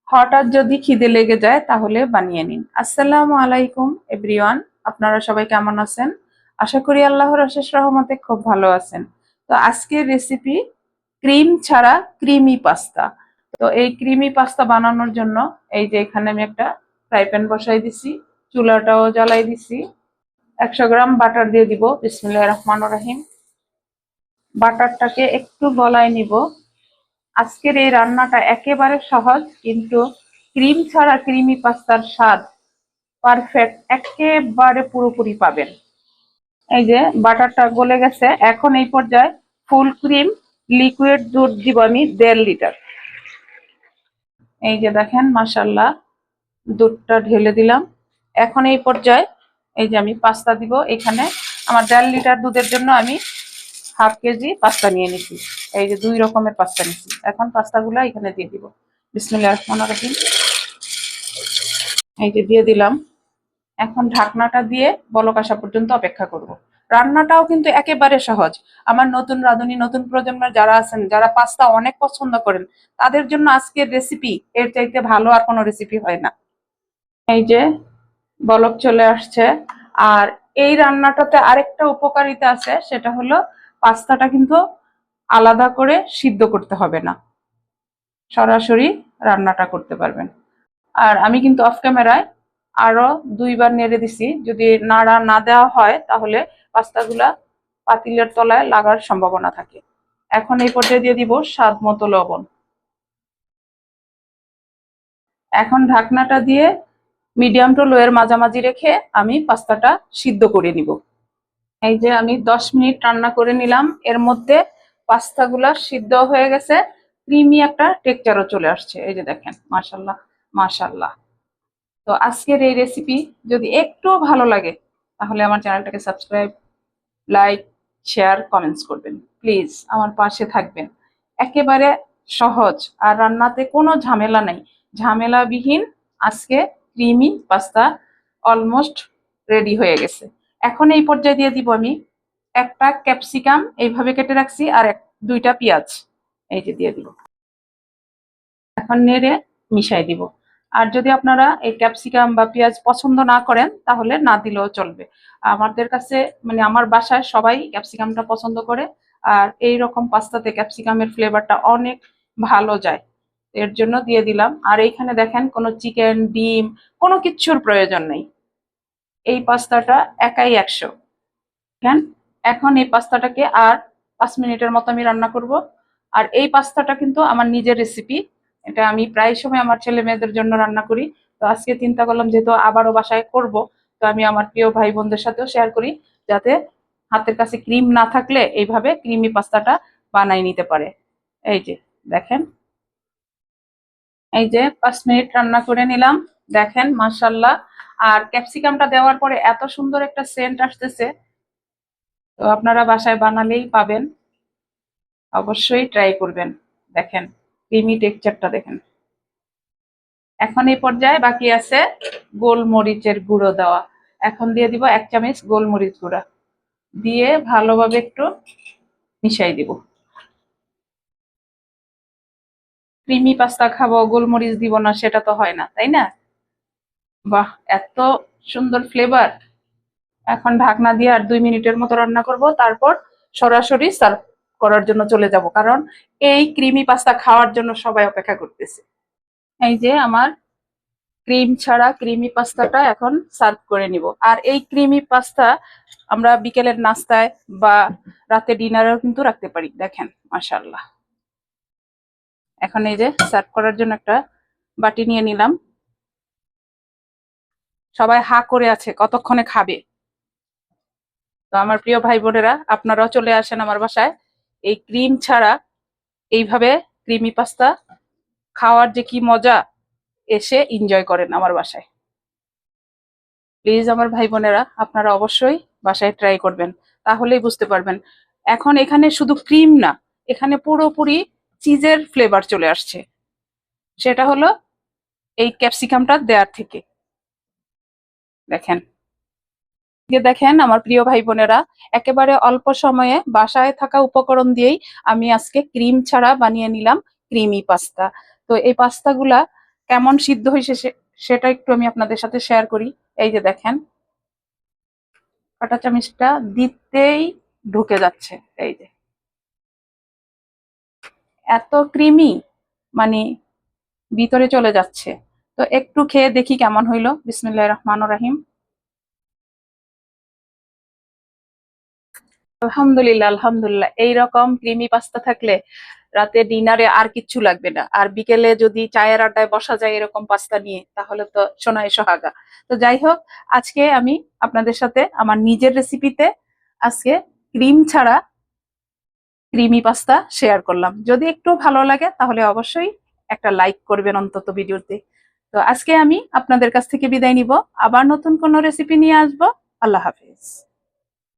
হঠাৎ যদি খিদে লেগে যায় তাহলে বানিয়ে নিন। আসসালামু আলাইকুম এভরিওয়ান, আপনারা সবাই কেমন আছেন? আশা করি আল্লাহর অশেষ রহমতে খুব ভালো আছেন। তো আজকের রেসিপি ক্রিম ছাড়া ক্রিমি পাস্তা। তো এই ক্রিমি পাস্তা বানানোর জন্য এই যে এখানে আমি একটা ফ্রাই প্যান বসাই দিছি, চুলাটাও জ্বালাই দিছি। 100 গ্রাম বাটার দিয়ে দিব। বিসমিল্লাহির রহমানির রহিম। বাটারটাকে একটু গলায় নিব। আজকের এই রান্নাটা একেবারে সহজ, কিন্তু ক্রিম ছাড়া ক্রিমি পাস্তার স্বাদ পারফেক্ট, একেবারে পুরোপুরি পাবেন। এই যে বাটারটা গলে গেছে, এখন এই পর্যায়ে ফুল ক্রিম লিকুইড দুধ দিব আমি 1.5 লিটার। এই যে দেখেন মাশাল্লাহ, দুধটা ঢেলে দিলাম। এখন এই পর্যায়ে এই যে আমি পাস্তা দিব। এখানে আমার 1.5 লিটার দুধের জন্য আমি হাফ কেজি পাস্তা নিয়ে নিছি। এই যে 2 রকমের পাস্তা নিছি। এখন পাস্তাগুলো এখানে দিয়ে দিব। বিসমিল্লাহির রহমানির রহিম। এই যে দিয়ে দিলাম। এখন ঢাকনাটা দিয়ে বলক আসা পর্যন্ত অপেক্ষা করব। রান্নাটাও কিন্তু একেবারে সহজ। আমার নতুন রাঁধুনি, নতুন প্রজন্মের যারা আছেন, যারা পাস্তা অনেক পছন্দ করেন, তাদের জন্য আজকের রেসিপি এর চাইতে ভালো আর কোনো রেসিপি হয় না। এই যে বলক চলে আসছে। আর এই রান্নাটাতে আরেকটা উপকারিতা আছে, সেটা হলো পাস্তাটা কিন্তু আলাদা করে সিদ্ধ করতে হবে না, সরাসরি রান্নাটা করতে পারবেন। আর আমি কিন্তু অফ ক্যামেরায় আরো 2বার নেড়ে দিছি। যদি নাড়া না দেওয়া হয় তাহলে পাস্তাগুলা পাতিলের তলায় লাগার সম্ভাবনা থাকে। এখন এই পর্যায়ে দিয়ে দিব স্বাদ মতো লবণ। এখন ঢাকনাটা দিয়ে মিডিয়াম টু লো এর মাঝামাঝি রেখে আমি পাস্তাটা সিদ্ধ করে নিব। এই যে আমি 10 মিনিট রান্না করে নিলাম, এর মধ্যে পাস্তাগুলা সিদ্ধ হয়ে গেছে, ক্রিমি একটা টেক্সচারও চলে আসছে। এই যে দেখেন, মাশাল্লাহ মাশাল্লাহ। তো আজকের এই রেসিপি যদি একটু ভালো লাগে তাহলে আমার চ্যানেলটাকে সাবস্ক্রাইব, লাইক, শেয়ার, কমেন্টস করবেন। প্লিজ আমার পাশে থাকবেন। একেবারে সহজ, আর রান্নাতে কোনো ঝামেলা নেই। ঝামেলাবিহীন আজকে ক্রিমি পাস্তা অলমোস্ট রেডি হয়ে গেছে। এখন এই পর্যায়ে দিয়ে দিব আমি একটা ক্যাপসিকাম এইভাবে কেটে রাখছি, আর 2টা পেঁয়াজ এই যে দিয়ে দিব। এখন নেড়ে মিশাই দিব। আর যদি আপনারা এই ক্যাপসিকাম বা পেঁয়াজ পছন্দ না করেন তাহলে না দিলেও চলবে। আমাদের কাছে মানে আমার বাসায় সবাই ক্যাপসিকামটা পছন্দ করে। আর এই রকম পাস্তাতে ক্যাপসিকামের ফ্লেভারটা অনেক ভালো যায়, এর জন্য দিয়ে দিলাম। আর এইখানে দেখেন কোনো চিকেন, ডিম, কোনো কিচ্ছুর প্রয়োজন নেই। এই পাস্তাটা একাই 100। দেখেন, এখন এই পাস্তাটাকে আর 5 মিনিটের মতো আমি রান্না করব। আর এই পাস্তাটা কিন্তু আমার নিজের রেসিপি। এটা আমি প্রায় সময় আমার ছেলে মেয়েদের জন্য রান্না করি। তো আজকে চিন্তা করলাম যেহেতু আবারও বাসায় করব, তো আমি আমার প্রিয় ভাই বোনদের সাথেও শেয়ার করি, যাতে হাতের কাছে ক্রিম না থাকলে এইভাবে ক্রিমি পাস্তাটা বানাই নিতে পারে। এই যে দেখেন, এই যে 5 মিনিট রান্না করে নিলাম। দেখেন মাশাল্লাহ। আর ক্যাপসিকামটা দেওয়ার পরে এত সুন্দর একটা সেন্ট আসতেছে। তো আপনারা বাসায় বানালেই পাবেন, অবশ্যই ট্রাই করবেন। দেখেন ক্রিমি টেক্সচারটা দেখেন। এখন এই পর্যায়ে বাকি আছে গোলমরিচের গুঁড়ো দেওয়া। এখন দিয়ে দিব 1 চামচ গোলমরিচ গুঁড়া, দিয়ে ভালোভাবে একটু মিশাই দিব। ক্রিমি পাস্তা খাবো গোলমরিচ দিব না, সেটা তো হয় না, তাই না? বাহ, এত সুন্দর ফ্লেভার। এখন ঢাকনা দিয়ে আর 2 মিনিটের মতো রান্না করব, তারপর সরাসরি সার্ভ করার জন্য চলে যাব, কারণ এই ক্রিমি পাস্তা খাওয়ার জন্য সবাই অপেক্ষা করতেছে। এই যে আমার ক্রিম ছাড়া ক্রিমি পাস্তাটা এখন সার্ভ করে নিব। আর এই ক্রিমি পাস্তা আমরা বিকেলের নাস্তায় বা রাতে ডিনারেও কিন্তু রাখতে পারি। দেখেন মাশাআল্লাহ। এখন এই যে সার্ভ করার জন্য একটা বাটি নিয়ে নিলাম। সবাই হা করে আছে কতক্ষণে খাবে। তো আমার প্রিয় ভাই বোনেরা, আপনারাও চলে আসেন আমার বাসায়। এই ক্রিম ছাড়া এইভাবে ক্রিমি পাস্তা খাওয়ার যে কি মজা, এসে এনজয় করেন আমার বাসায়। প্লিজ আমার ভাই বোনেরা, আপনারা অবশ্যই বাসায় ট্রাই করবেন, তাহলেই বুঝতে পারবেন। এখন এখানে শুধু ক্রিম না, এখানে পুরোপুরি চিজের ফ্লেভার চলে আসছে। সেটা হলো এই ক্যাপসিকামটা দেওয়ার থেকে। দেখেন, যে দেখেন আমার প্রিয় ভাই বোনেরা, একেবারে অল্প সময়ে বাসায় থাকা উপকরণ দিয়েই আমি আজকে ক্রিম ছাড়া বানিয়ে নিলাম ক্রিমি পাস্তা। তো এই পাস্তাগুলা কেমন সিদ্ধ হয়েছে সেটা একটু আমি আপনাদের সাথে শেয়ার করি। এই যে দেখেন, কাঁটা চামচটা দিতেই ঢুকে যাচ্ছে। এই যে এত ক্রিমি, মানে ভিতরে চলে যাচ্ছে। তো একটু খেয়ে দেখি কেমন হইলো। বিসমিল্লাহির রহমানির রহিম। আলহামদুলিল্লাহ, আলহামদুলিল্লাহ। এইরকম ক্রিমি পাস্তা থাকলে রাতে ডিনারে আর কিচ্ছু লাগবে না। আর বিকেলে যদি চায়ের আড্ডায় বসা যায় এরকম পাস্তা নিয়ে, তাহলে তো সোনায় সোহাগা। তো যাই হোক, আজকে আমি আপনাদের সাথে আমার নিজের রেসিপিতে আজকে ক্রিম ছাড়া ক্রিমি পাস্তা শেয়ার করলাম। যদি একটু ভালো লাগে তাহলে অবশ্যই একটা লাইক করবেন অন্তত ভিডিওতে। তো আজকে আমি আপনাদের কাছ থেকে বিদায় নিব। আবার নতুন কোনো রেসিপি নিয়ে আসবো। আল্লাহ হাফিজ।